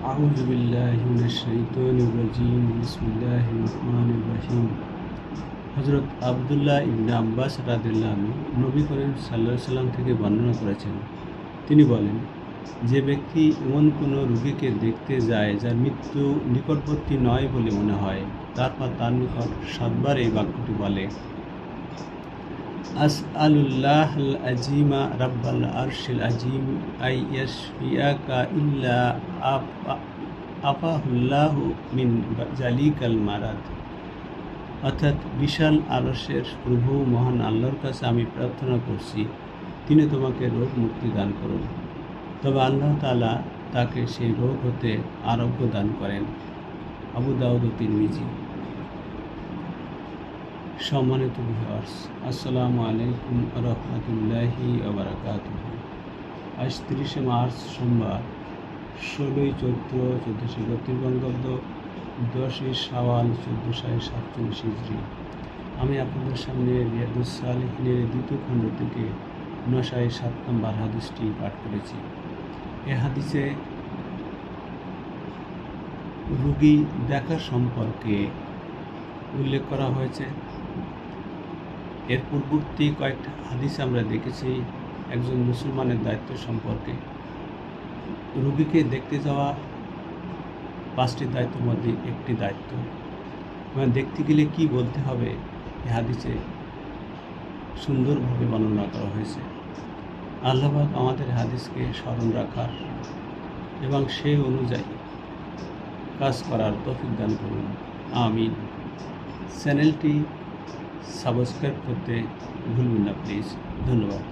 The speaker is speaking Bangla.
আউযু বিল্লাহি মিনাশ শাইতানির রাজিম বিসমিল্লাহির রহমানির রহিম। হযরত আব্দুল্লাহ ইবনে আব্বাস রাদিয়াল্লাহু আনহু নবী করিম সাল্লাল্লাহু আলাইহি সাল্লাম থেকে বর্ণনা করেছেন, তিনি বলেন, যে ব্যক্তি এমন কোনো রোগীকে দেখতে যায় যার মৃত্যু নিকটবর্তী নয় বলে মনে হয়, তারপর তার নিকট ৭ বার এই বাক্যটি বলে, আসআলুল্লাহাল আযীমা রাব্বাল আরশিল আযীম আইয়াশফিয়াকা ইল্লা আফাহুল্লাহু মিন জালিকাল মারাদ। অর্থাৎ বিশাল আরশের প্রভু মহান আল্লাহর কাছে আমি প্রার্থনা করছি, তিনি তোমাকে রোগ মুক্তি দান করুন, তবে আল্লাহ তাআলা তাকে সেই রোগ হতে আরোগ্য দান করেন। আবু দাউদ ও তিরমিজি। সম্মানিত ভিউয়ার্স, আসসালামু আলাইকুম রাহমাতুল্লাহি ওয়া বারাকাতুহু। আজ ৩০শে মার্চ সোমবার, ১৬ই চৈত্র ১৪৩২ বঙ্গাব্দ, ১০ই শাওয়াল ১৪৪৭ হিজরি। আমি আপনাদের সামনে রিয়াদুস সালিহিনের ২য় খণ্ড থেকে ৯০৭ নম্বর হাদিসটি পাঠ করেছি। এ হাদিসে রোগী দেখা সম্পর্কে উল্লেখ করা হয়েছে। এর পূর্ববর্তী কয়েকটা হাদিস আমরা দেখেছি একজন মুসলমানের দায়িত্ব সম্পর্কে। রোগীকে দেখতে যাওয়া ৫টি দায়িত্বের মধ্যে একটি দায়িত্ব। দেখতে গেলে কি বলতে হবে, এই হাদিসে সুন্দরভাবে বর্ণনা করা হয়েছে। আল্লাহ পাক আমাদের হাদিসকে স্মরণ রাখার এবং সেই অনুযায়ী কাজ করার তৌফিক দান করুন, আমিন। চ্যানেলটি সাবস্ক্রাইব করতে ভুলবেন না প্লিজ। ধন্যবাদ।